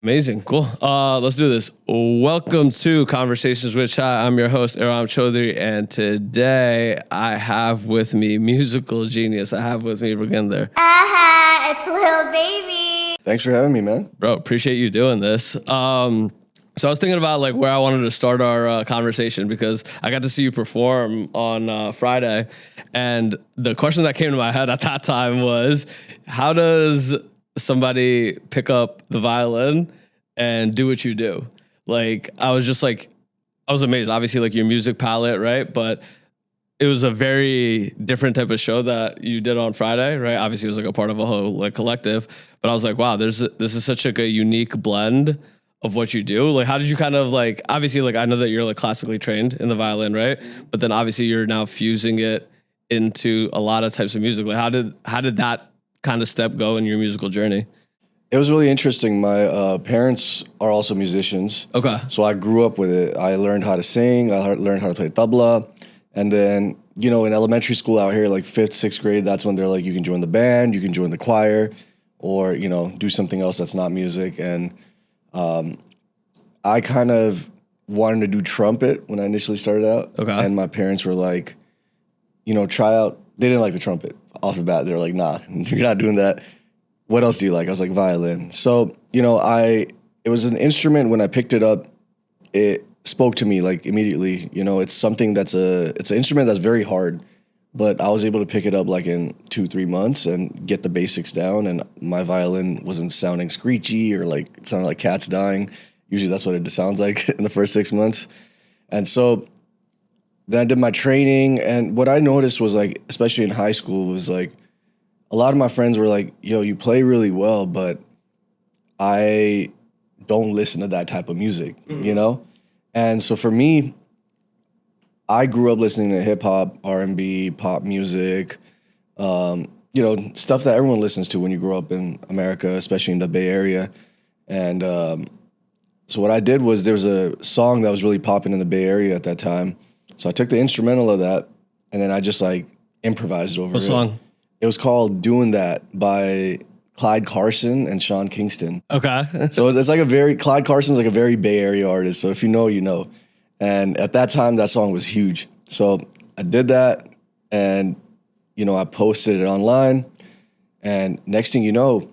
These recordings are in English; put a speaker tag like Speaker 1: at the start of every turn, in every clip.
Speaker 1: Amazing. Cool. Let's do this. Welcome to Conversations with Chai. I'm your host, Aram Chaudhary, and today I have with me musical genius. I have with me Raaginder.
Speaker 2: It's Lil Baby.
Speaker 3: Thanks for having me, man.
Speaker 1: Bro, appreciate you doing this. So I was thinking about like where I wanted to start our conversation because I got to see you perform on Friday, and the question that came to my head at that time was, how does somebody pick up the violin and do what you do? Like, I was amazed. Obviously, like your music palette, right? But it was a very different type of show that you did on Friday, right? Obviously, it was like a part of a whole like collective. But I was like, wow, this is such like a unique blend of what you do. Like, how did you kind of like, obviously, like I know that you're like classically trained in the violin, right? But then obviously you're now fusing it into a lot of types of music. Like, how did that kind of step go in your musical journey?
Speaker 3: It was really interesting. My parents are also musicians.
Speaker 1: Okay.
Speaker 3: So I grew up with it. I learned how to sing. I learned how to play tabla. And then, in elementary school out here, like 5th, 6th grade, that's when they're like, you can join the band, you can join the choir, or, do something else that's not music. And I kind of wanted to do trumpet when I initially started out.
Speaker 1: Okay.
Speaker 3: And my parents were like, try out. They didn't like the trumpet off the bat. They were like, nah, you're not doing that. What else do you like? I was like, violin. So, it was an instrument. When I picked it up, it spoke to me like immediately. It's something it's an instrument that's very hard, but I was able to pick it up like in 2-3 months and get the basics down. And my violin wasn't sounding screechy or like it sounded like cats dying. Usually that's what it sounds like in the first 6 months. And so then I did my training. And what I noticed was like, especially in high school, was like, a lot of my friends were like, yo, you play really well, but I don't listen to that type of music, And so for me, I grew up listening to hip hop, R&B, pop music, stuff that everyone listens to when you grow up in America, especially in the Bay Area. And so what I did was there was a song that was really popping in the Bay Area at that time. So I took the instrumental of that and then I just like improvised over it.
Speaker 1: What song?
Speaker 3: It was called Doing That by Clyde Carson and Sean Kingston.
Speaker 1: Okay.
Speaker 3: So it's like Clyde Carson's like a very Bay Area artist. So if you know, you know. And at that time, that song was huge. So I did that and, I posted it online. And next thing you know,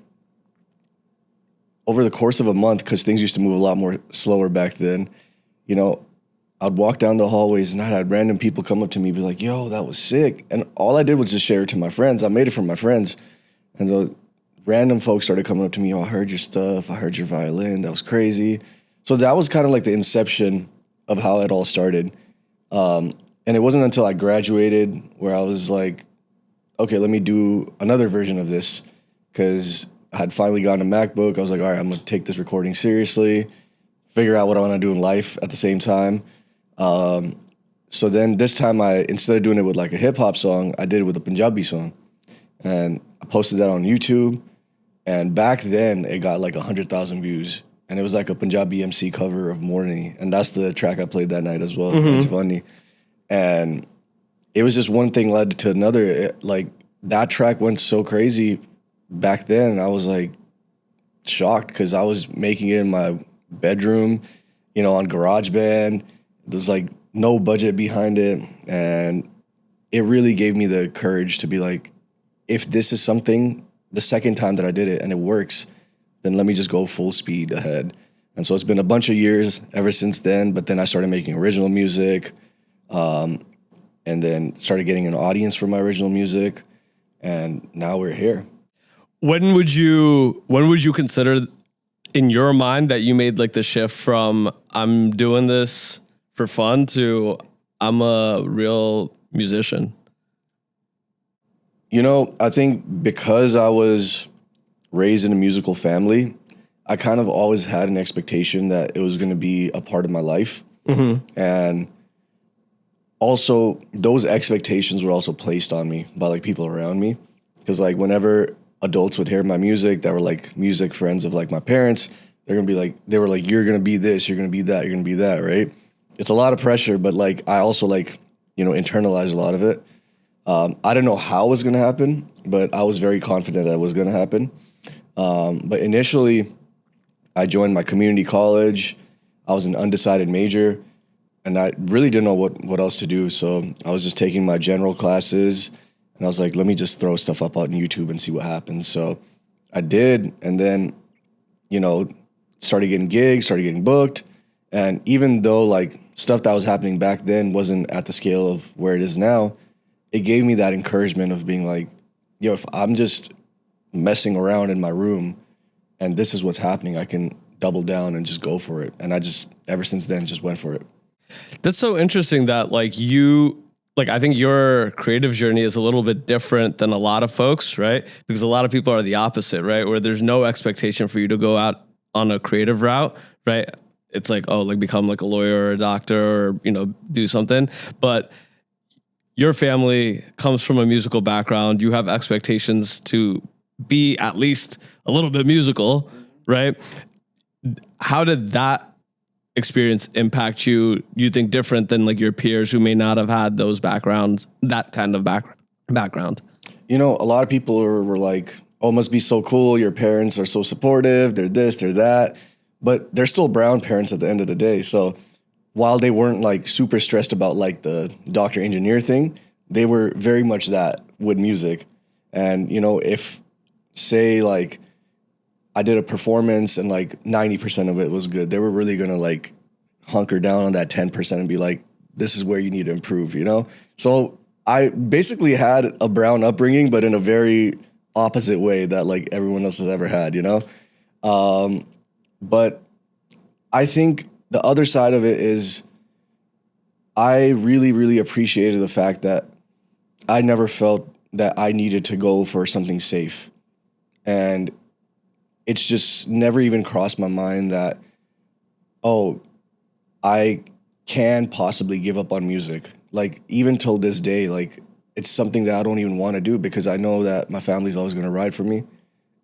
Speaker 3: over the course of a month, because things used to move a lot more slower back then, I'd walk down the hallways and I had random people come up to me and be like, yo, that was sick. And all I did was just share it to my friends. I made it for my friends. And so random folks started coming up to me, oh, I heard your stuff. I heard your violin. That was crazy. So that was kind of like the inception of how it all started. And it wasn't until I graduated where I was like, okay, let me do another version of this. Because I had finally gotten a MacBook. I was like, all right, I'm going to take this recording seriously, figure out what I want to do in life at the same time. So then this time instead of doing it with like a hip hop song, I did it with a Punjabi song and I posted that on YouTube. And back then it got like 100,000 views and it was like a Punjabi MC cover of Morning. And that's the track I played that night as well. It's funny. And it was just one thing led to another. Like that track went so crazy back then. And I was like shocked because I was making it in my bedroom, on GarageBand. There's like no budget behind it. And it really gave me the courage to be like, if this is something, the second time that I did it and it works, then let me just go full speed ahead. And so it's been a bunch of years ever since then. But then I started making original music and then started getting an audience for my original music. And now we're here.
Speaker 1: When would you consider in your mind that you made like the shift from I'm doing this for fun to I'm a real musician?
Speaker 3: I think because I was raised in a musical family, I kind of always had an expectation that it was going to be a part of my life. And also those expectations were also placed on me by like people around me. Because like whenever adults would hear my music that were like music friends of like my parents, they were like, you're going to be this, you're going to be that, you're going to be that, right? It's a lot of pressure, but like I also like, internalize a lot of it. I didn't know how it was going to happen, but I was very confident that it was going to happen. But initially, I joined my community college. I was an undecided major, and I really didn't know what else to do. So I was just taking my general classes, and I was like, let me just throw stuff up on YouTube and see what happens. So I did, and then, started getting gigs, started getting booked. And even though like stuff that was happening back then wasn't at the scale of where it is now, it gave me that encouragement of being like, if I'm just messing around in my room and this is what's happening, I can double down and just go for it. And I just, ever since then, just went for it.
Speaker 1: That's so interesting that I think your creative journey is a little bit different than a lot of folks, right? Because a lot of people are the opposite, right? Where there's no expectation for you to go out on a creative route, right? It's like, become like a lawyer or a doctor or, do something. But your family comes from a musical background. You have expectations to be at least a little bit musical, right? How did that experience impact you? You think different than like your peers who may not have had those backgrounds, that kind of background?
Speaker 3: A lot of people were like, oh, it must be so cool. Your parents are so supportive. They're this, they're that. But they're still brown parents at the end of the day. So while they weren't like super stressed about like the doctor engineer thing, they were very much that with music. And, if say like I did a performance and like 90% of it was good, they were really going to like hunker down on that 10% and be like, this is where you need to improve, So I basically had a brown upbringing, but in a very opposite way that like everyone else has ever had, But I think the other side of it is I really, really appreciated the fact that I never felt that I needed to go for something safe. And it's just never even crossed my mind that, I can possibly give up on music. Like, even till this day, like, it's something that I don't even want to do because I know that my family's always going to ride for me.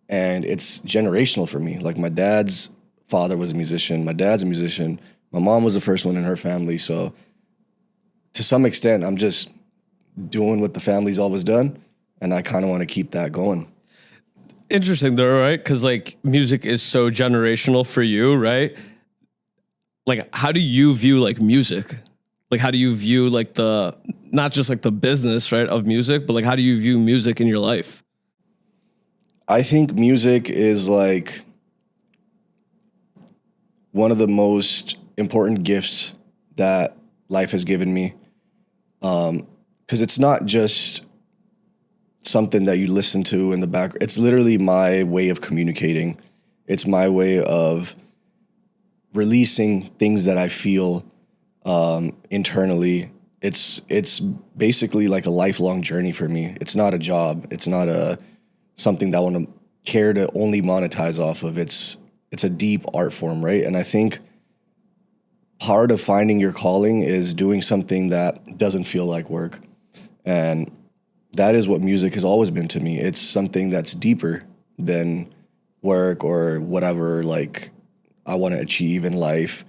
Speaker 3: And it's generational for me. Like, my dad's father was a musician. My dad's a musician. My mom was the first one in her family. So to some extent, I'm just doing what the family's always done. And I kind of want to keep that going.
Speaker 1: Interesting though, right? Because like music is so generational for you, right? Like, how do you view like music? Like, how do you view like not just like the business, right, of music, but like, how do you view music in your life?
Speaker 3: I think music is like one of the most important gifts that life has given me. Because it's not just something that you listen to in the background. It's literally my way of communicating. It's my way of releasing things that I feel internally. It's basically like a lifelong journey for me. It's not a job. It's not something that I want to care to only monetize off of. It's a deep art form, right? And I think part of finding your calling is doing something that doesn't feel like work. And that is what music has always been to me. It's something that's deeper than work or whatever like I want to achieve in life.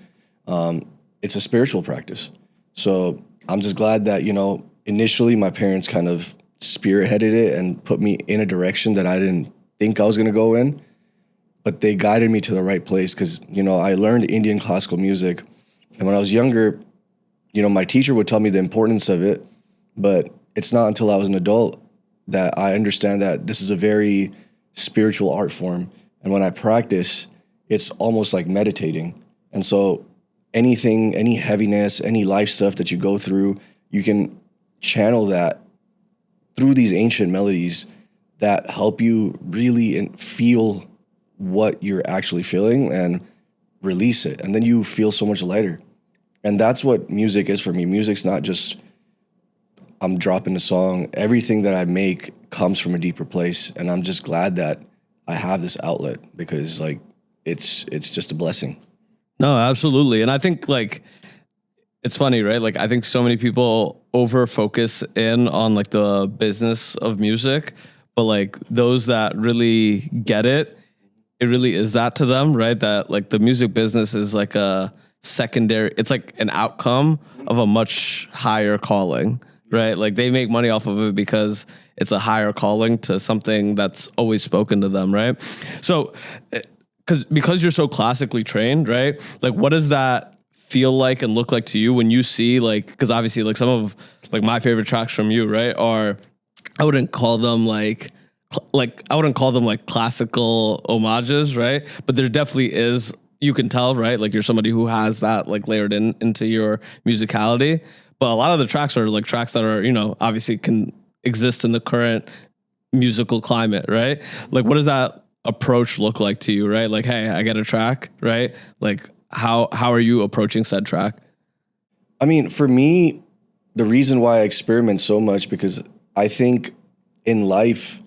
Speaker 3: It's a spiritual practice. So I'm just glad that, initially my parents kind of spearheaded it and put me in a direction that I didn't think I was going to go in, but they guided me to the right place because, I learned Indian classical music. And when I was younger, my teacher would tell me the importance of it, but it's not until I was an adult that I understand that this is a very spiritual art form. And when I practice, it's almost like meditating. And so anything, any heaviness, any life stuff that you go through, you can channel that through these ancient melodies that help you really feel what you're actually feeling and release it. And then you feel so much lighter. And that's what music is for me. Music's not just I'm dropping a song. Everything that I make comes from a deeper place. And I'm just glad that I have this outlet because like it's just a blessing.
Speaker 1: No, absolutely. And I think like it's funny, right? Like I think so many people over focus in on like the business of music, but like those that really get it, it really is that to them, right? That like the music business is like a secondary, it's like an outcome of a much higher calling, right? Like they make money off of it because it's a higher calling to something that's always spoken to them, right? So because you're so classically trained, right? Like, what does that feel like and look like to you when you see, like, because obviously, like, some of like my favorite tracks from you, right, are, I wouldn't call them like I wouldn't call them like classical homages, right? But there definitely is. You can tell, right? Like, you're somebody who has that like layered into your musicality. But a lot of the tracks are like tracks that are, you know, obviously can exist in the current musical climate, right? Like, what does that approach look like to you, right? Like, hey, I get a track, right? Like, how are you approaching said track?
Speaker 3: I mean, for me, the reason why I experiment so much, because I think in life,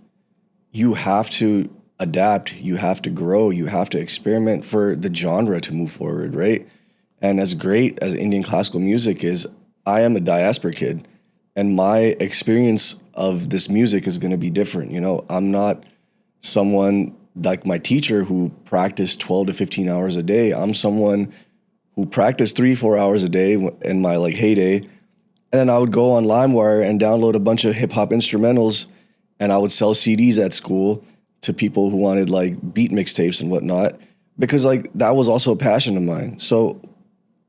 Speaker 3: you have to adapt, you have to grow, you have to experiment for the genre to move forward, right? And as great as Indian classical music is, I am a diaspora kid, and my experience of this music is going to be different. You know, I'm not someone like my teacher who practiced 12 to 15 hours a day. I'm someone who practiced 3-4 hours a day in my like heyday. And then I would go on LimeWire and download a bunch of hip hop instrumentals, and I would sell CDs at school to people who wanted like beat mixtapes and whatnot, because like that was also a passion of mine. So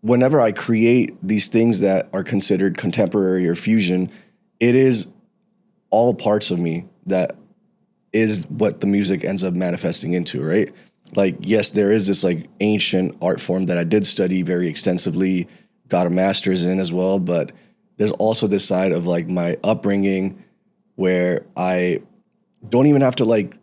Speaker 3: whenever I create these things that are considered contemporary or fusion, it is all parts of me that is what the music ends up manifesting into, right? Like, yes, there is this like ancient art form that I did study very extensively, got a master's in as well, but there's also this side of like my upbringing where I don't even have to like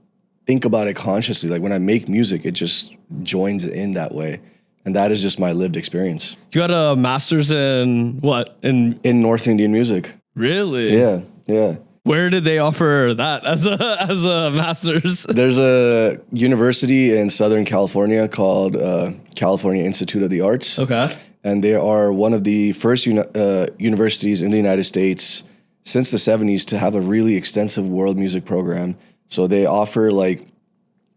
Speaker 3: think about it consciously. Like when I make music, it just joins in that way. And that is just my lived experience.
Speaker 1: You got a master's in what? In
Speaker 3: North Indian music.
Speaker 1: Really?
Speaker 3: Yeah, yeah.
Speaker 1: Where did they offer that as a master's?
Speaker 3: There's a university in Southern California called California Institute of the Arts.
Speaker 1: Okay.
Speaker 3: And they are one of the first universities in the United States since the 70s to have a really extensive world music program. So they offer like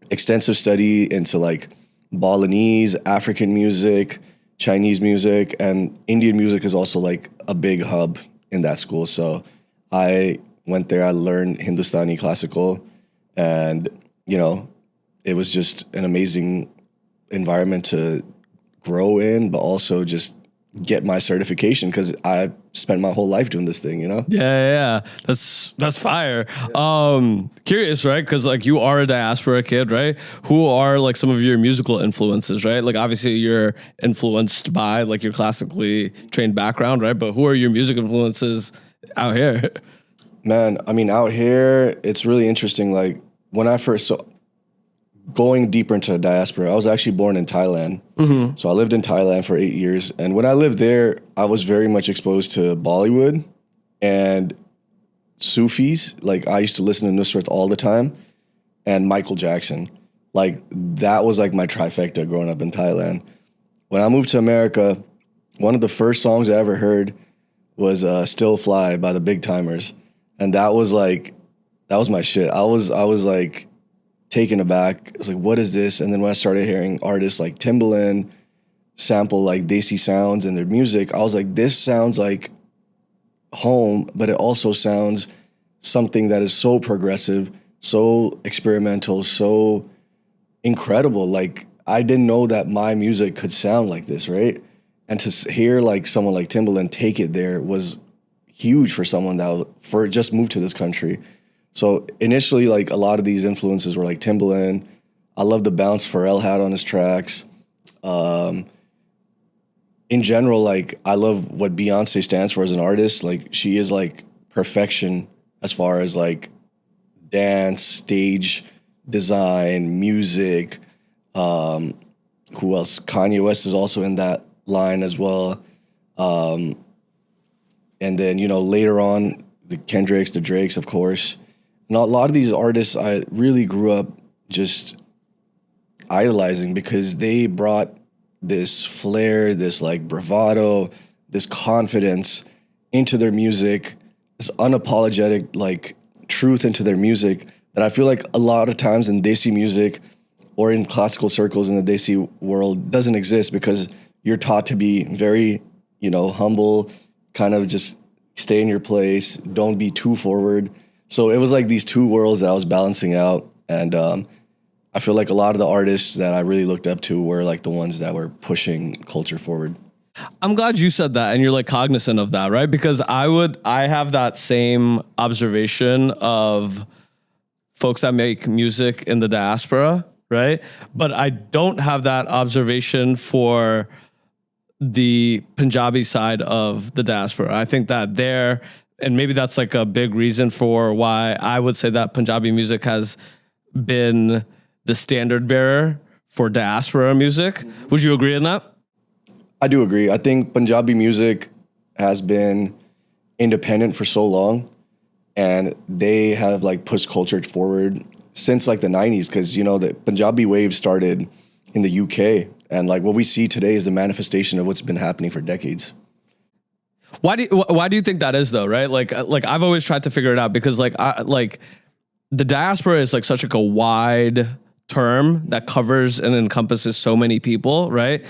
Speaker 3: extensive study into like Balinese, African music, Chinese music, and Indian music is also like a big hub in that school. So I went there, I learned Hindustani classical, and, you know, it was just an amazing environment to grow in, but also just get my certification because I spent my whole life doing this thing, you know?
Speaker 1: Yeah. That's fire. Curious, right? Because like you are a diaspora kid, right? Who are like some of your musical influences, right? Like obviously you're influenced by like your classically trained background, right? But who are your music influences out here?
Speaker 3: Man, I mean, out here, it's really interesting. Like when I first, going deeper into the diaspora, I was actually born in Thailand. Mm-hmm. So I lived in Thailand for 8 years. And when I lived there, I was very much exposed to Bollywood and Sufis. Like I used to listen to Nusrat all the time and Michael Jackson. Like that was like my trifecta growing up in Thailand. When I moved to America, one of the first songs I ever heard was Still Fly by the Big Timers. And that was my shit. I was like, taken aback. I was like, what is this? And then when I started hearing artists like Timbaland sample like Desi sounds in their music, I was like, this sounds like home, but it also sounds something that is so progressive, so experimental, so incredible. Like, I didn't know that my music could sound like this, right? And to hear like someone like Timbaland take it there was huge for someone that just moved to this country. So initially, like a lot of these influences were like Timbaland. I love the bounce Pharrell had on his tracks. In general, like I love what Beyonce stands for as an artist. Like she is like perfection as far as like dance, stage design, music. Who else? Kanye West is also in that line as well. And then, you know, later on, the Kendricks, the Drakes, of course. And a lot of these artists I really grew up just idolizing because they brought this flair, this like bravado, this confidence into their music, this unapologetic like truth into their music that I feel like a lot of times in Desi music or in classical circles in the Desi world doesn't exist because you're taught to be very, you know, humble, kind of just stay in your place, don't be too forward. So it was like these two worlds that I was balancing out. And I feel like a lot of the artists that I really looked up to were like the ones that were pushing culture forward.
Speaker 1: I'm glad you said that and you're like cognizant of that, right? Because I have that same observation of folks that make music in the diaspora, right? But I don't have that observation for the Punjabi side of the diaspora. I think that there, and maybe that's like a big reason for why I would say that Punjabi music has been the standard bearer for diaspora music. Would you agree on that?
Speaker 3: I do agree. I think Punjabi music has been independent for so long, and they have like pushed culture forward since like the 90s, because you know the Punjabi wave started in the UK, and like what we see today is the manifestation of what's been happening for decades.
Speaker 1: Why do you think that is though, right? Like I've always tried to figure it out, because like the diaspora is like such like a wide term that covers and encompasses so many people, right?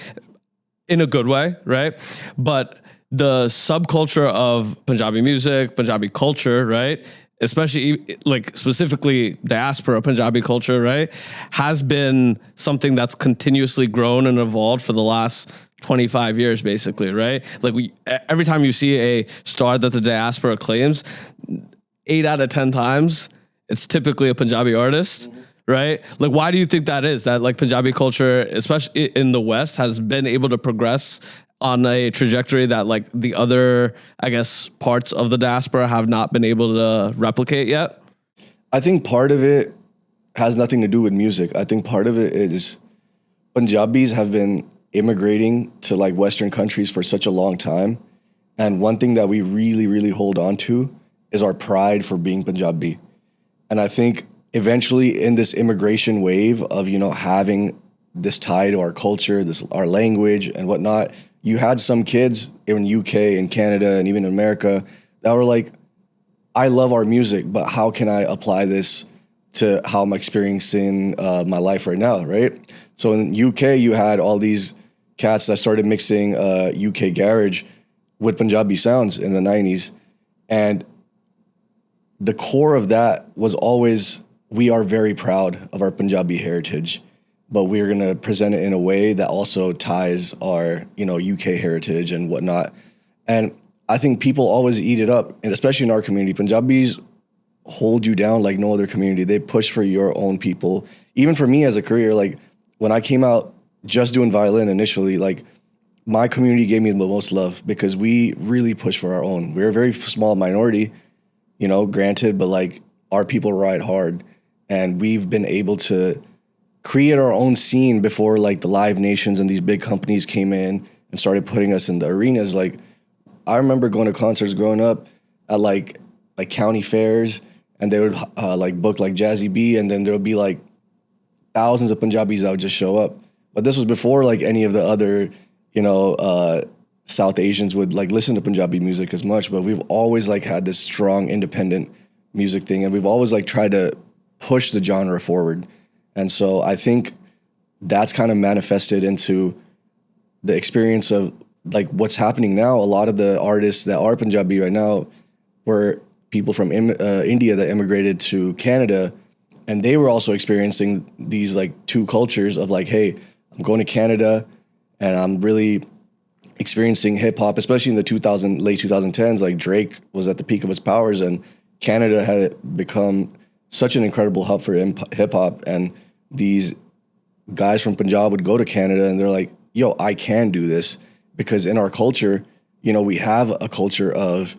Speaker 1: In a good way, right? But the subculture of Punjabi music, Punjabi culture, right? Especially like specifically diaspora Punjabi culture, right? Has been something that's continuously grown and evolved for the last 25 years, basically, right? Like every time you see a star that the diaspora claims, 8 out of 10 times, it's typically a Punjabi artist. Right? Like, why do you think that is? That like Punjabi culture, especially in the West, has been able to progress on a trajectory that like the other, I guess, parts of the diaspora have not been able to replicate yet?
Speaker 3: I think part of it has nothing to do with music. I think part of it is Punjabis have been immigrating to like Western countries for such a long time. And one thing that we really, really hold on to is our pride for being Punjabi. And I think eventually in this immigration wave of, you know, having this tie to our culture, our language and whatnot, you had some kids in UK and Canada and even in America that were like, I love our music, but how can I apply this to how I'm experiencing my life right now, right? So in UK, you had all these cats that started mixing UK garage with Punjabi sounds in the 90s. And the core of that was always, we are very proud of our Punjabi heritage, but we're going to present it in a way that also ties our, you know, UK heritage and whatnot. And I think people always eat it up, and especially in our community, Punjabis hold you down like no other community. They push for your own people. Even for me as a career, like when I came out just doing violin initially, like my community gave me the most love because we really push for our own. We're a very small minority, you know, granted, but like our people ride hard. And we've been able to create our own scene before like the Live Nations and these big companies came in and started putting us in the arenas. Like I remember going to concerts growing up at like county fairs, and they would like book like Jazzy B, and then there would be like thousands of Punjabis that would just show up. But this was before like any of the other, you know, South Asians would like listen to Punjabi music as much. But we've always like had this strong independent music thing, and we've always like tried to push the genre forward. And so I think that's kind of manifested into the experience of like what's happening now. A lot of the artists that are Punjabi right now were people from India that immigrated to Canada, and they were also experiencing these like two cultures of like, hey, I'm going to Canada and I'm really experiencing hip hop, especially in the late 2010s. Like Drake was at the peak of his powers, and Canada had become such an incredible hub for hip hop. And these guys from Punjab would go to Canada and they're like, yo, I can do this, because in our culture, you know, we have a culture of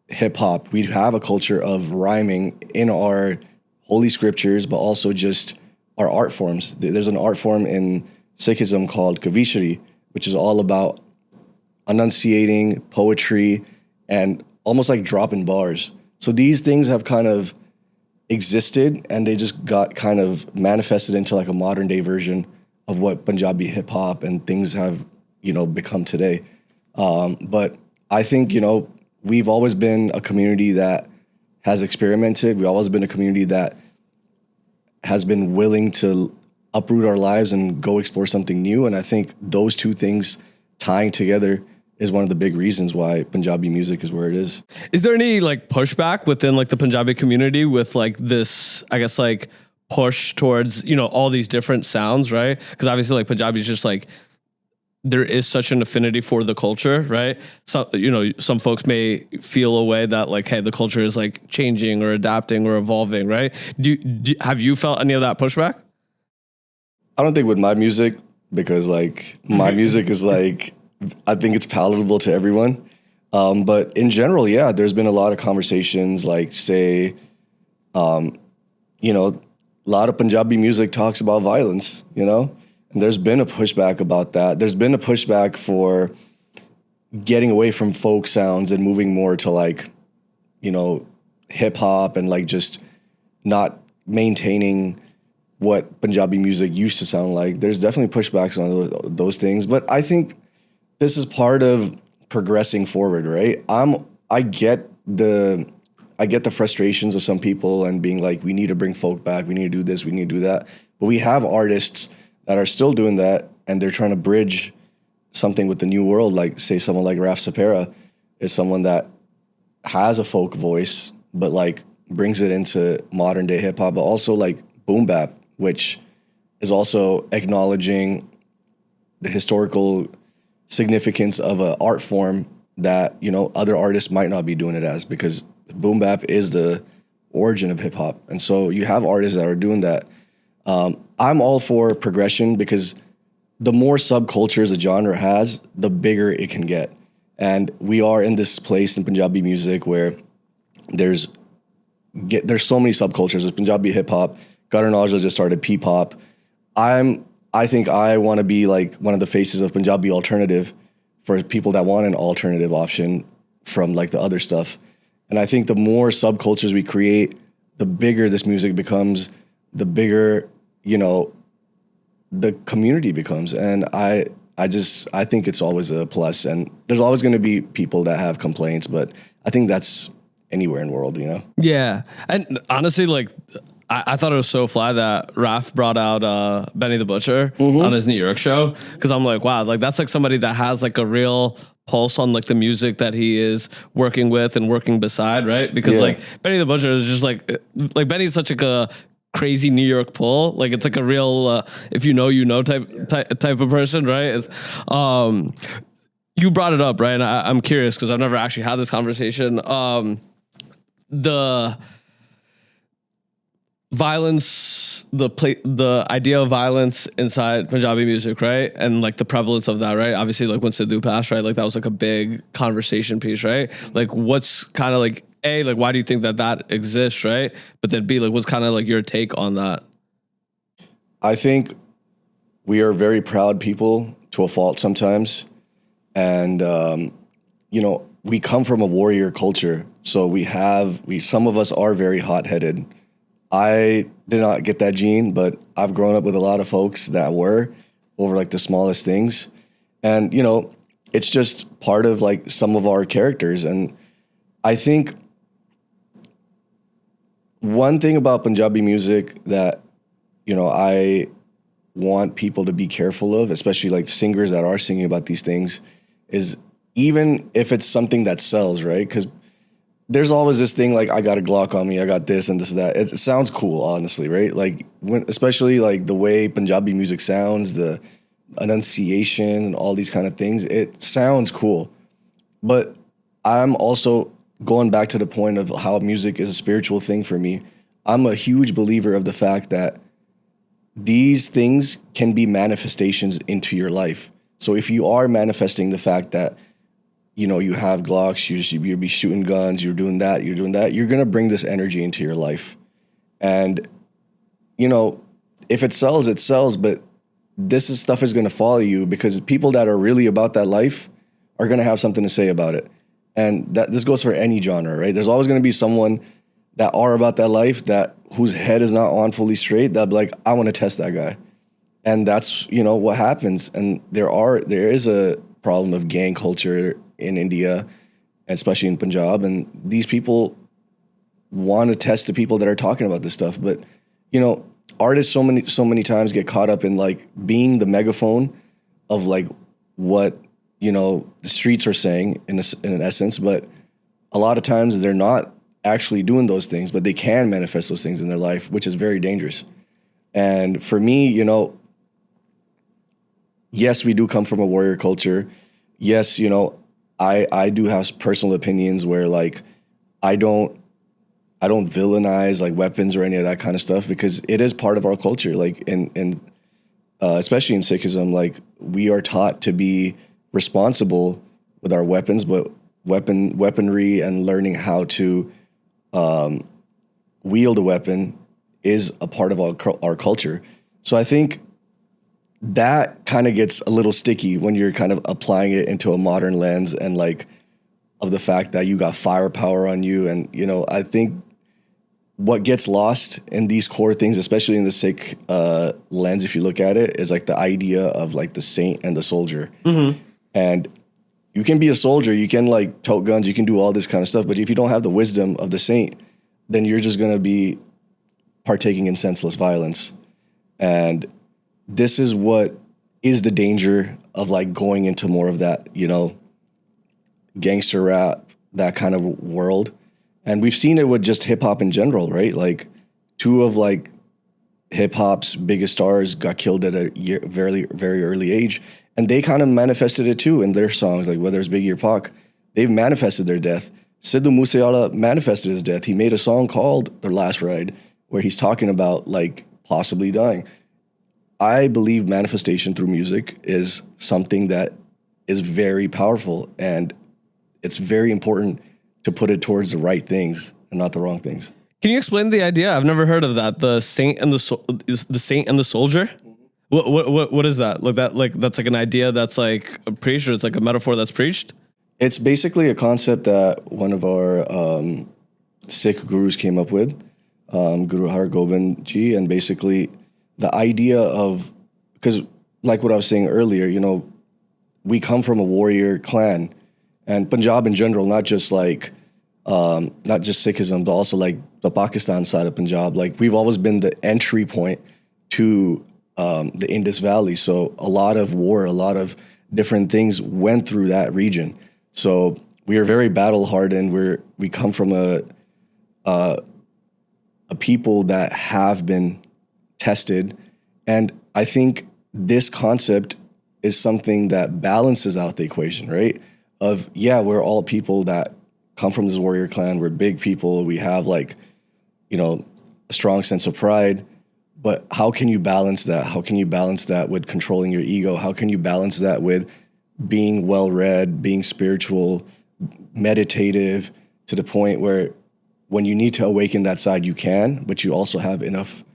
Speaker 3: hip hop. We have a culture of rhyming in our holy scriptures, but also just our art forms. There's an art form in Sikhism called Kavishri, which is all about enunciating poetry and almost like dropping bars. So these things have kind of existed, and they just got kind of manifested into like a modern day version of what Punjabi hip hop and things have, you know, become today. But I think, you know, we've always been a community that has experimented. We've always been a community that has been willing to uproot our lives and go explore something new. And I think those two things tying together is one of the big reasons why Punjabi music is where it is.
Speaker 1: Is there any like pushback within like the Punjabi community with like this, I guess, like push towards, you know, all these different sounds, right? Because obviously like Punjabi is just like, there is such an affinity for the culture, right? So, you know, some folks may feel a way that like, hey, the culture is like changing or adapting or evolving, right? Have you felt any of that pushback?
Speaker 3: I don't think with my music, because like my music is like, I think it's palatable to everyone. But in general, yeah, there's been a lot of conversations like say, you know, a lot of Punjabi music talks about violence, you know? And there's been a pushback about that. There's been a pushback for getting away from folk sounds and moving more to like, you know, hip hop and like just not maintaining what Punjabi music used to sound like. There's definitely pushbacks on those things, but I think this is part of progressing forward, right? I get the frustrations of some people and being like, we need to bring folk back, we need to do this, we need to do that. But we have artists that are still doing that, and they're trying to bridge something with the new world. Like, say, someone like Raf Sapera is someone that has a folk voice, but like brings it into modern day hip hop, but also like boom bap, which is also acknowledging the historical significance of an art form that, you know, other artists might not be doing it as, because boom bap is the origin of hip hop. And so you have artists that are doing that. I'm all for progression, because the more subcultures a genre has, the bigger it can get. And we are in this place in Punjabi music where there's so many subcultures. There's Punjabi hip hop. Gutter Najla just started P-pop. I think I want to be like one of the faces of Punjabi alternative for people that want an alternative option from like the other stuff. And I think the more subcultures we create, the bigger this music becomes, the bigger, you know, the community becomes. And I think it's always a plus. And there's always going to be people that have complaints, but I think that's anywhere in the world, you know?
Speaker 1: Yeah. And honestly, like, I thought it was so fly that Raph brought out Benny the Butcher on his New York show, because I'm like, wow, like that's like somebody that has like a real pulse on like the music that he is working with and working beside, right? Because like Benny the Butcher is just like Benny's such like a crazy New York pull. Like it's like a real if you know type of person, right? It's, you brought it up, right? And I'm curious because I've never actually had this conversation. The violence, the idea of violence inside Punjabi music, right? And like the prevalence of that, right? Obviously, like when Sidhu passed, right? Like that was like a big conversation piece, right? Like what's kind of like, A, like why do you think that exists, right? But then B, like what's kind of like your take on that?
Speaker 3: I think we are very proud people to a fault sometimes. And, you know, we come from a warrior culture. So some of us are very hot-headed. I did not get that gene, but I've grown up with a lot of folks that were over like the smallest things. And, you know, it's just part of like some of our characters. And I think one thing about Punjabi music that, you know, I want people to be careful of, especially like singers that are singing about these things, is even if it's something that sells, right? Because there's always this thing like, I got a Glock on me, I got this and this and that. It sounds cool, honestly, right? Like especially like the way Punjabi music sounds, the enunciation and all these kind of things, it sounds cool. But I'm also going back to the point of how music is a spiritual thing for me. I'm a huge believer of the fact that these things can be manifestations into your life. So if you are manifesting the fact that, you know, you have Glocks, you'll be shooting guns, you're doing that, you're going to bring this energy into your life. And, you know, if it sells, it sells, but stuff is going to follow you because people that are really about that life are going to have something to say about it. And this goes for any genre, right? There's always going to be someone that are about that life whose head is not on fully straight, that'll be like, I want to test that guy. And that's, you know, what happens. And there is a problem of gang culture in India, and especially in Punjab. And these people want to test the people that are talking about this stuff. But, you know, artists so many times get caught up in like being the megaphone of like what, you know, the streets are saying in an essence. But a lot of times they're not actually doing those things, but they can manifest those things in their life, which is very dangerous. And for me, you know, yes, we do come from a warrior culture. Yes, you know, I do have personal opinions where like I don't villainize like weapons or any of that kind of stuff because it is part of our culture. Like in especially in Sikhism, like we are taught to be responsible with our weapons, but weaponry and learning how to wield a weapon is a part of our culture. So I think that kind of gets a little sticky when you're kind of applying it into a modern lens and like of the fact that you got firepower on you. And, you know, I think what gets lost in these core things, especially in the Sikh lens, if you look at it, is like the idea of like the saint and the soldier. Mm-hmm. And you can be a soldier, you can like tote guns, you can do all this kind of stuff. But if you don't have the wisdom of the saint, then you're just going to be partaking in senseless violence. And this is what is the danger of like going into more of that, you know, gangster rap, that kind of world. And we've seen it with just hip hop in general, right? Like two of like hip hop's biggest stars got killed at a very, very early age. And they kind of manifested it too in their songs, like whether it's Biggie or Pac, they've manifested their death. Sidhu Moosewala manifested his death. He made a song called The Last Ride where he's talking about like possibly dying. I believe manifestation through music is something that is very powerful, and it's very important to put it towards the right things and not the wrong things.
Speaker 1: Can you explain the idea? I've never heard of that. The saint and the saint and the soldier. What is that? Like that's like an idea that's like preached, or it's like a metaphor that's preached.
Speaker 3: It's basically a concept that one of our Sikh gurus came up with, Guru Har Gobind Ji, and basically the idea of, because like what I was saying earlier, you know, we come from a warrior clan, and Punjab in general, not just Sikhism, but also like the Pakistan side of Punjab. Like we've always been the entry point to the Indus Valley. So a lot of war, a lot of different things went through that region. So we are very battle hardened. We come from a people that have been tested. And I think this concept is something that balances out the equation, right? Of, yeah, we're all people that come from this warrior clan. We're big people. We have like, you know, a strong sense of pride. But how can you balance that? How can you balance that with controlling your ego? How can you balance that with being well-read, being spiritual, meditative, to the point where when you need to awaken that side, you can, but you also have enough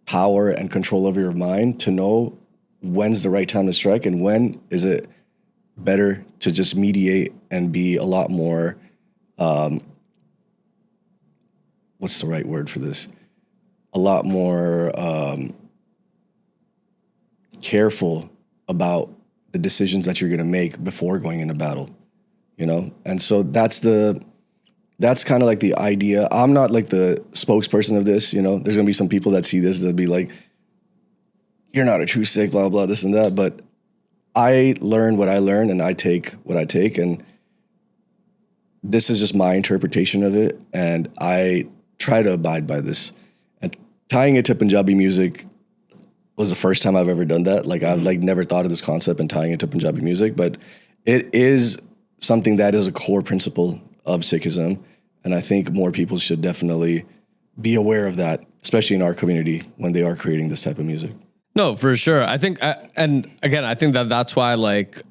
Speaker 3: power and control over your mind to know when's the right time to strike and when is it better to just mediate and be a lot more, what's the right word for this? A lot more careful about the decisions that you're going to make before going into battle, you know? And so that's kind of like the idea. I'm not like the spokesperson of this, you know? There's going to be some people that see this, they'll be like, you're not a true Sikh, blah, blah, this and that. But I learn what I learn and I take what I take. And this is just my interpretation of it. And I try to abide by this. And tying it to Punjabi music was the first time I've ever done that. Like I've like never thought of this concept and tying it to Punjabi music, but it is something that is a core principle of Sikhism. And I think more people should definitely be aware of that, especially in our community when they are creating this type of music.
Speaker 1: No, for sure. I think, and again, I think that that's why like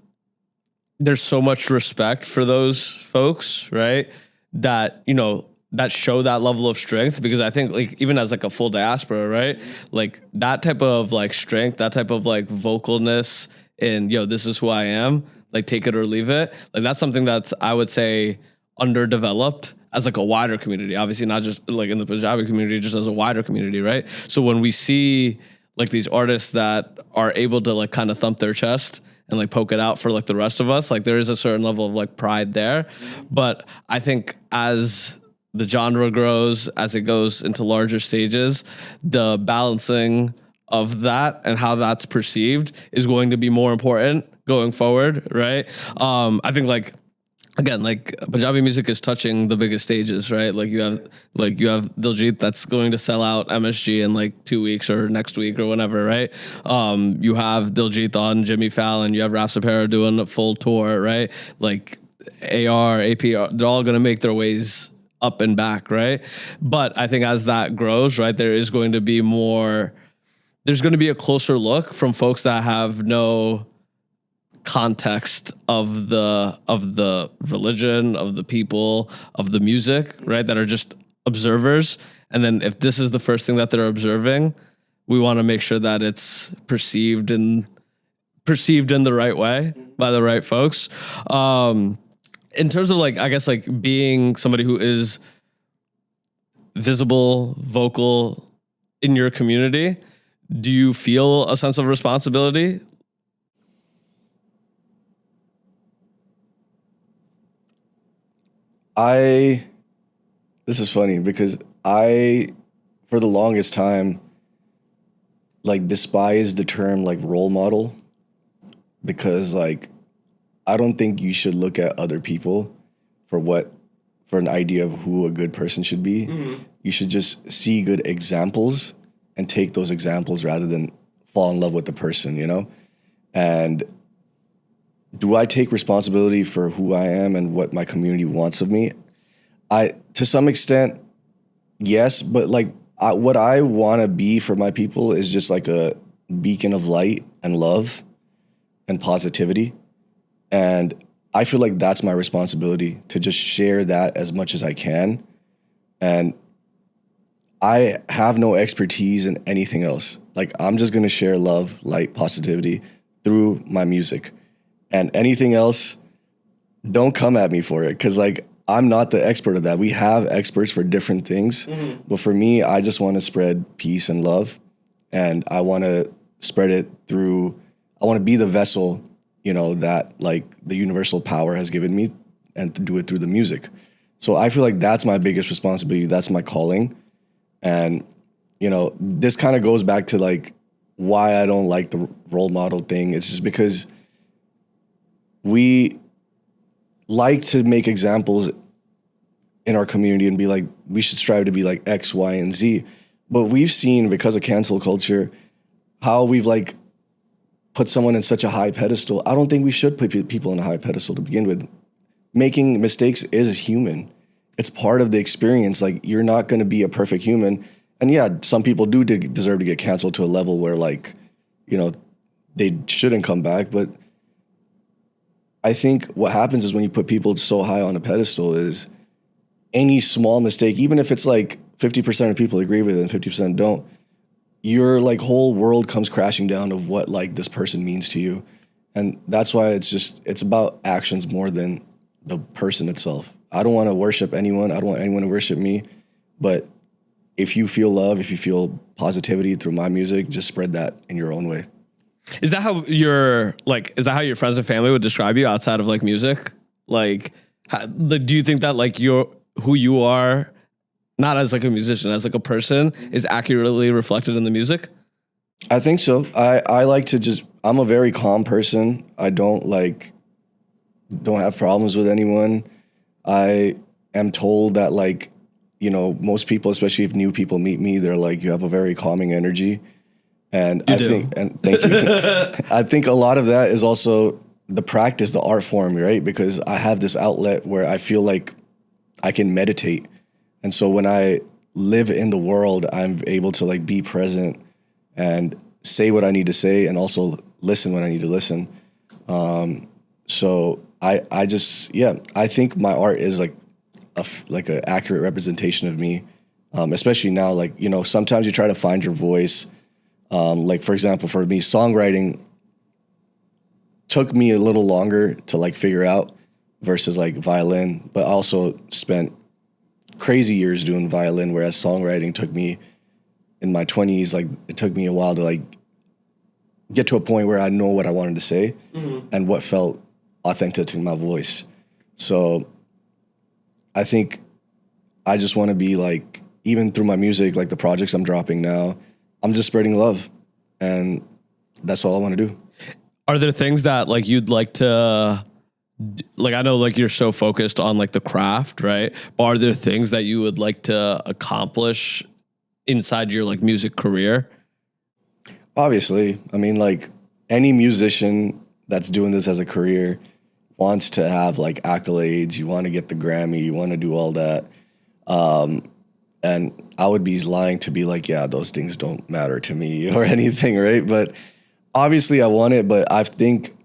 Speaker 1: there's so much respect for those folks, right? That, you know, that show that level of strength, because I think like even as like a full diaspora, right? Like that type of like strength, that type of like vocalness and this is who I am, like take it or leave it. Like that's something that's, I would say, underdeveloped as like a wider community, obviously not just like in the Punjabi community, just as a wider community, right? So when we see like these artists that are able to like kind of thump their chest and like poke it out for like the rest of us, like there is a certain level of like pride there. But I think as the genre grows, as it goes into larger stages, the balancing of that and how that's perceived is going to be more important going forward, right? I think like again, like Punjabi music is touching the biggest stages, right? Like you have Diljit that's going to sell out MSG in like 2 weeks or next week or whenever, right? You have Diljit on Jimmy Fallon, you have Rasapera doing a full tour, right? Like APR, they're all going to make their ways up and back, right? But I think as that grows, right, there's going to be a closer look from folks that have no context of the religion, of the people, of the music, right? That are just observers. And then if this is the first thing that they're observing, we want to make sure that it's perceived in the right way by the right folks. In terms of like, I guess like being somebody who is visible, vocal in your community, do you feel a sense of responsibility?
Speaker 3: This is funny because for the longest time, like despised the term like role model, because like, I don't think you should look at other people for an idea of who a good person should be. Mm-hmm. You should just see good examples and take those examples rather than fall in love with the person, you know? And do I take responsibility for who I am and what my community wants of me? To some extent, yes, but like what I want to be for my people is just like a beacon of light and love and positivity. And I feel like that's my responsibility, to just share that as much as I can. And I have no expertise in anything else. Like, I'm just going to share love, light, positivity through my music. And anything else, don't come at me for it, because like, I'm not the expert of that. We have experts for different things. Mm-hmm. But for me, I just want to spread peace and love. And I want to spread it I want to be the vessel, you know, that like the universal power has given me, and to do it through the music. So I feel like that's my biggest responsibility. That's my calling. And, you know, this kind of goes back to like why I don't like the role model thing. It's just because we like to make examples in our community and be like, we should strive to be like X, Y, and Z. But we've seen, because of cancel culture, how we've like put someone in such a high pedestal. I don't think we should put people in a high pedestal to begin with. Making mistakes is human. It's part of the experience. Like, you're not going to be a perfect human. And yeah, some people do deserve to get canceled to a level where, like, you know, they shouldn't come back. But I think what happens is when you put people so high on a pedestal is any small mistake, even if it's like 50% of people agree with it and 50% don't, your like whole world comes crashing down of what like this person means to you. And that's why it's about actions more than the person itself. I don't want to worship anyone. I don't want anyone to worship me. But if you feel love, if you feel positivity through my music, just spread that in your own way.
Speaker 1: Is that how your friends and family would describe you outside of like music? Like, do you think that like who you are, not as like a musician, as like a person, is accurately reflected in the music?
Speaker 3: I think so. I like to I'm a very calm person. I don't have problems with anyone. I am told that, like, you know, most people, especially if new people meet me, they're like, you have a very calming energy. And thank you. I think a lot of that is also the practice, the art form, right? Because I have this outlet where I feel like I can meditate. And so when I live in the world, I'm able to like be present and say what I need to say and also listen when I need to listen. So I think my art is like an accurate representation of me, especially now. Like, you know, sometimes you try to find your voice. Like, for example, for me, songwriting took me a little longer to like figure out versus like violin, but I also spent crazy years doing violin, whereas songwriting took me in my 20s. Like, it took me a while to like get to a point where I know what I wanted to say and what felt authentic to my voice. So I think I just want to be like, even through my music, like the projects I'm dropping now, I'm just spreading love, and that's all I want to do.
Speaker 1: Are there things that like you'd like to like I know like you're so focused on like the craft, right? But are there things that you would like to accomplish inside your like music career?
Speaker 3: Obviously, I mean, like any musician that's doing this as a career wants to have like accolades. You want to get the Grammy. You want to do all that. And I would be lying to be like, yeah, those things don't matter to me or anything, right? But obviously, I want it. But I think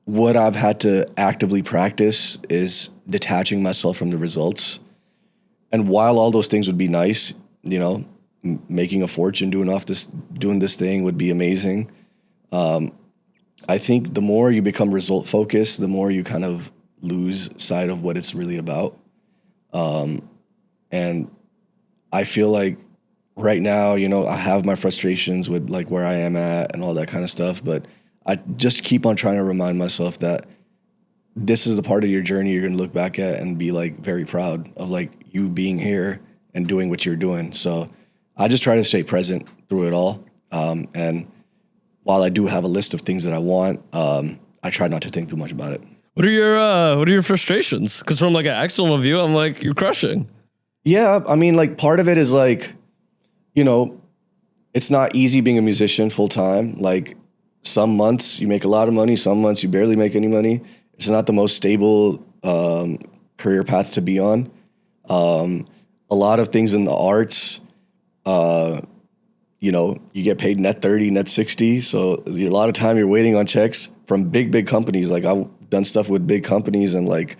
Speaker 3: what I've had to actively practice is detaching myself from the results. And while all those things would be nice, you know, making a fortune doing this thing would be amazing. I think the more you become result focused, the more you kind of lose sight of what it's really about. And I feel like right now, you know, I have my frustrations with like where I am at and all that kind of stuff, but I just keep on trying to remind myself that this is the part of your journey you're going to look back at and be like very proud of like you being here and doing what you're doing. So I just try to stay present through it all. And while I do have a list of things that I want, I try not to think too much about it.
Speaker 1: What are your frustrations? Because from like an external view, I'm like, you're crushing.
Speaker 3: Yeah, I mean, like part of it is like, you know, it's not easy being a musician full time. Like some months you make a lot of money, some months you barely make any money. It's not the most stable career path to be on. A lot of things in the arts, you know, you get paid net 30, net 60. So a lot of time you're waiting on checks from big companies. Like I've done stuff with big companies and like,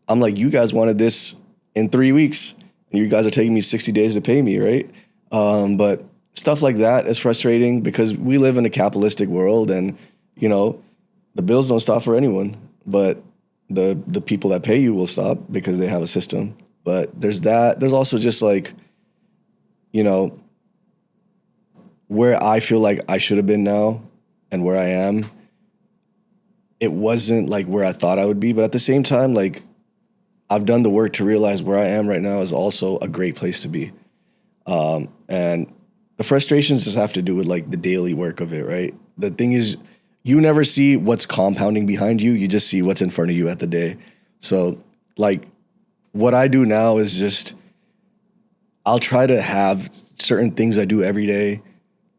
Speaker 3: I'm like, you guys wanted this in 3 weeks and you guys are taking me 60 days to pay me, right? But stuff like that is frustrating because we live in a capitalistic world and, you know, the bills don't stop for anyone, but the people that pay you will stop because they have a system. But there's that. There's also just like, you know, where I feel like I should have been now and where I am, it wasn't like where I thought I would be. But at the same time, like I've done the work to realize where I am right now is also a great place to be. And the frustrations just have to do with like the daily work of it, right? The thing is, you never see what's compounding behind you. You just see what's in front of you at the day. So like what I do now is just, I'll try to have certain things I do every day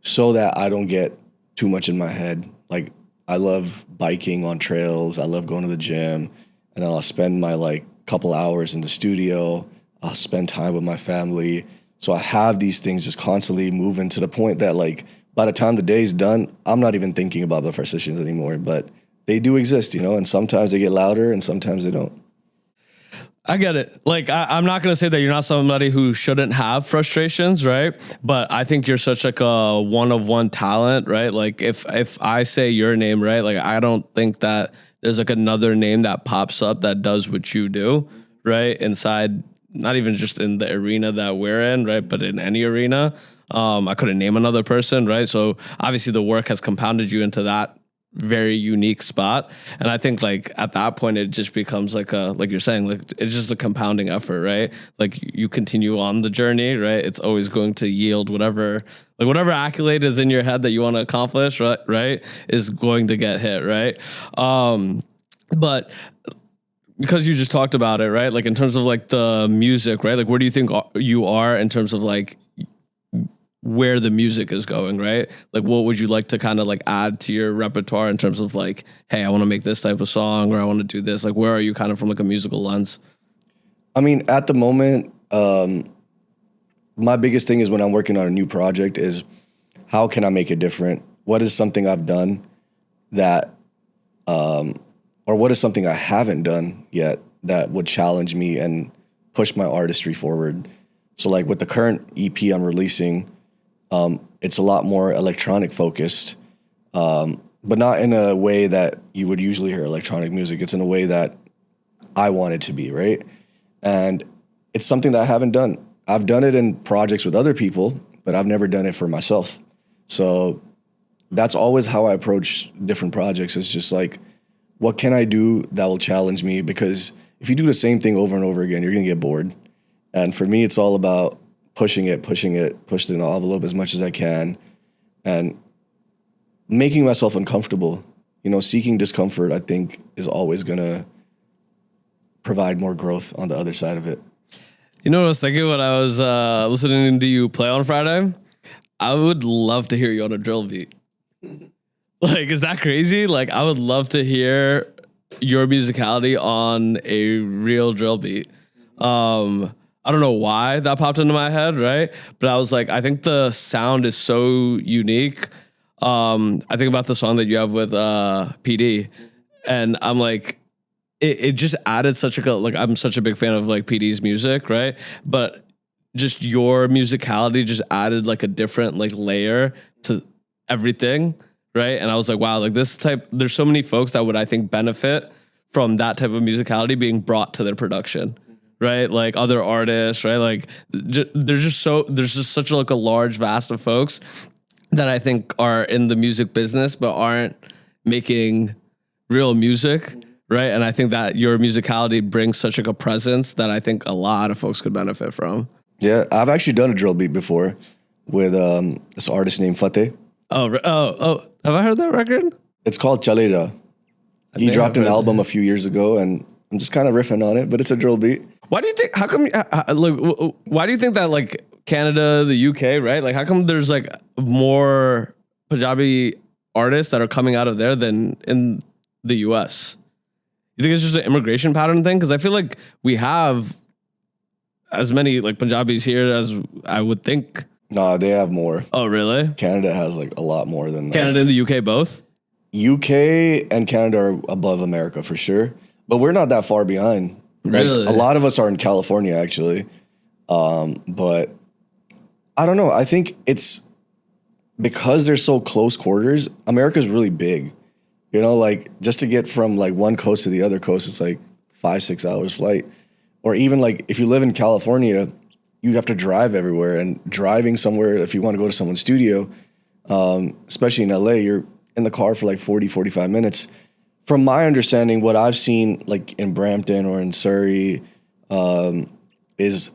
Speaker 3: so that I don't get too much in my head. Like I love biking on trails. I love going to the gym, and then I'll spend my like couple hours in the studio. I'll spend time with my family. So I have these things just constantly moving to the point that like by the time the day's done, I'm not even thinking about the frustrations anymore, but they do exist, you know, and sometimes they get louder and sometimes they don't.
Speaker 1: I get it. Like, I'm not going to say that you're not somebody who shouldn't have frustrations, right? But I think you're such like a one-of-one talent, right? Like if I say your name, right? Like, I don't think that there's like another name that pops up that does what you do, right? Inside, not even just in the arena that we're in, right? But in any arena. I couldn't name another person, right? So obviously the work has compounded you into that very unique spot. And I think like at that point it just becomes like like you're saying, like it's just a compounding effort, right? Like you continue on the journey, right? It's always going to yield whatever accolade is in your head that you want to accomplish, right? Is going to get hit, right? But because you just talked about it, right? Like in terms of like the music, right? Like where do you think you are in terms of like where the music is going, right? Like what would you like to kind of like add to your repertoire in terms of like, hey, I want to make this type of song or I want to do this? Like where are you kind of from like a musical lens?
Speaker 3: I mean, at the moment, my biggest thing is when I'm working on a new project is how can I make it different? What is something I've done that, or what is something I haven't done yet that would challenge me and push my artistry forward? So like with the current EP I'm releasing, it's a lot more electronic focused, but not in a way that you would usually hear electronic music. It's in a way that I want it to be, right? And it's something that I haven't done. I've done it in projects with other people, but I've never done it for myself. So that's always how I approach different projects. It's just like, what can I do that will challenge me? Because if you do the same thing over and over again, you're going to get bored. And for me, it's all about pushing the envelope as much as I can and making myself uncomfortable seeking discomfort, I think, is always going to provide more growth on the other side of it.
Speaker 1: You know what I was thinking when I was listening to you play on Friday? I would love to hear you on a drill beat. Like, is that crazy? Like, I would love to hear your musicality on a real drill beat. I don't know why that popped into my head, right? But I was like, I think the sound is so unique. I think about the song that you have with PD, and I'm like, it just added such a like. I'm such a big fan of like PD's music, right? But just your musicality just added like a different like layer to everything, right? And I was like, wow, like this type, there's so many folks that would, I think, benefit from that type of musicality being brought to their production, right? Like other artists, right? Like there's just such like a large vast of folks that I think are in the music business but aren't making real music, right? And I think that your musicality brings such like a presence that I think a lot of folks could benefit from.
Speaker 3: Yeah, I've actually done a drill beat before with this artist named Fateh.
Speaker 1: Oh, have I heard that record?
Speaker 3: It's called Chale Ja. He dropped an album a few years ago, and I'm just kind of riffing on it, but it's a drill beat.
Speaker 1: Why do you think? How come? Like, why do you think that? Like Canada, the UK, right? Like, how come there's like more Punjabi artists that are coming out of there than in the US? You think it's just an immigration pattern thing? Because I feel like we have as many like Punjabis here as I would think.
Speaker 3: No, they have more.
Speaker 1: Oh, really?
Speaker 3: Canada has like a lot more than
Speaker 1: Canada and the UK both?
Speaker 3: UK and Canada are above America for sure, but we're not that far behind.
Speaker 1: Really?
Speaker 3: Like, a lot of us are in California actually, but I don't know. I think it's because they're so close quarters. America's really big, like just to get from like one coast to the other coast, it's like 5-6 hours flight. Or even like if you live in California, you'd have to drive everywhere, and driving somewhere, if you want to go to someone's studio, especially in LA, you're in the car for like 40-45 minutes. From my understanding, what I've seen like in Brampton or in Surrey is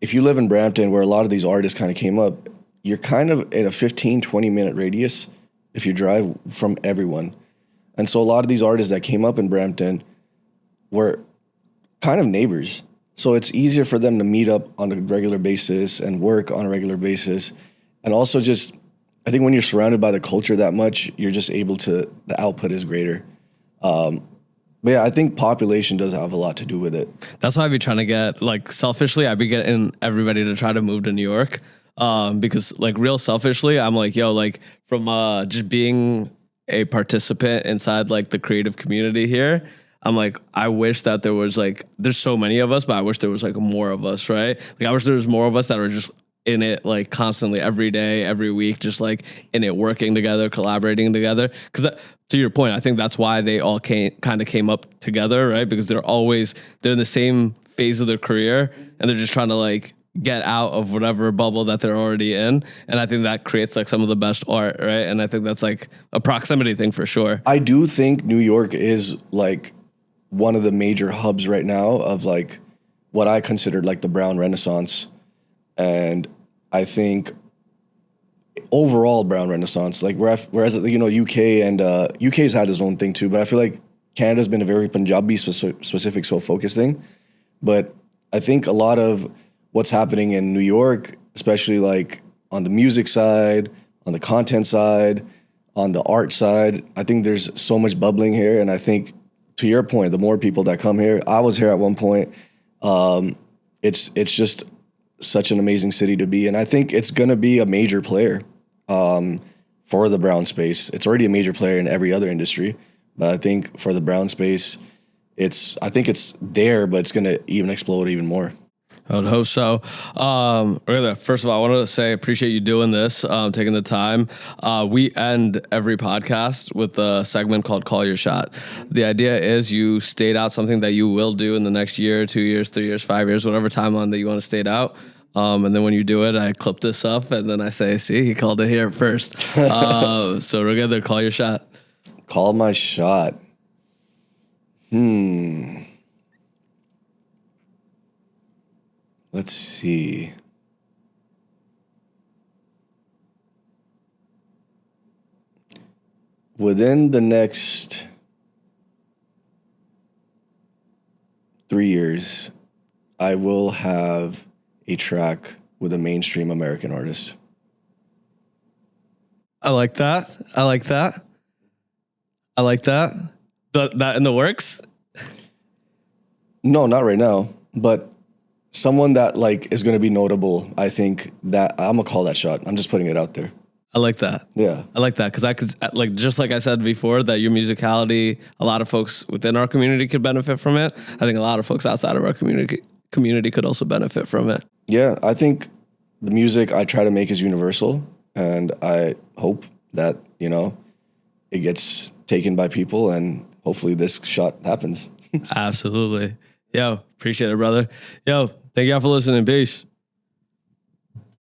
Speaker 3: if you live in Brampton, where a lot of these artists kind of came up, you're kind of in a 15-20 minute radius if you drive from everyone. And so a lot of these artists that came up in Brampton were kind of neighbors. So it's easier for them to meet up on a regular basis and work on a regular basis. And also just, I think when you're surrounded by the culture that much, you're just able to, the output is greater. But yeah, I think population does have a lot to do with it.
Speaker 1: That's why I'd be trying to get, like, selfishly, I'd be getting everybody to try to move to New York. Because like real selfishly, I'm like, yo, like from just being a participant inside like the creative community here, I'm like, I wish that there was like, there's so many of us, but I wish there was like more of us, right? Like I wish there was more of us that are just in it like constantly every day, every week, just like in it, working together, collaborating together. Because to your point, I think that's why they all kind of came up together, right? Because they're in the same phase of their career and they're just trying to like get out of whatever bubble that they're already in. And I think that creates like some of the best art, right? And I think that's like a proximity thing for sure.
Speaker 3: I do think New York is like one of the major hubs right now of like what I considered like the Brown Renaissance. And I think overall Brown Renaissance, like whereas UK and UK's had its own thing too, but I feel like Canada's been a very Punjabi specific, so focused thing. But I think a lot of what's happening in New York, especially like on the music side, on the content side, on the art side, I think there's so much bubbling here. And I think to your point, the more people that come here, I was here at one point. It's just such an amazing city to be. And I think it's going to be a major player for the brown space. It's already a major player in every other industry. But I think for the brown space, I think it's there, but it's going to even explode even more.
Speaker 1: I would hope so. First of all, I wanted to say, appreciate you doing this, taking the time. We end every podcast with a segment called Call Your Shot. The idea is you state out something that you will do in the next year, 2 years, 3 years, 5 years, whatever timeline that you want to state out. And then when you do it, I clip this up and then I say, see, he called it here first. So together, call your shot.
Speaker 3: Call my shot. Let's see. within the next 3 years, I will have a track with a mainstream American artist.
Speaker 1: I like that. I like that. I like that. That in the works?
Speaker 3: No, not right now, but someone that like is going to be notable. I think that I'm gonna call that shot. I'm just putting it out there.
Speaker 1: I like that.
Speaker 3: Yeah.
Speaker 1: I like that because I could, like, just like I said before, that your musicality, a lot of folks within our community could benefit from it. I think a lot of folks outside of our community could also benefit from it.
Speaker 3: Yeah, I think the music I try to make is universal, and I hope that, you know, it gets taken by people, and hopefully this shot happens.
Speaker 1: Absolutely. Yo, appreciate it, brother. Yo, thank y'all for listening. Peace.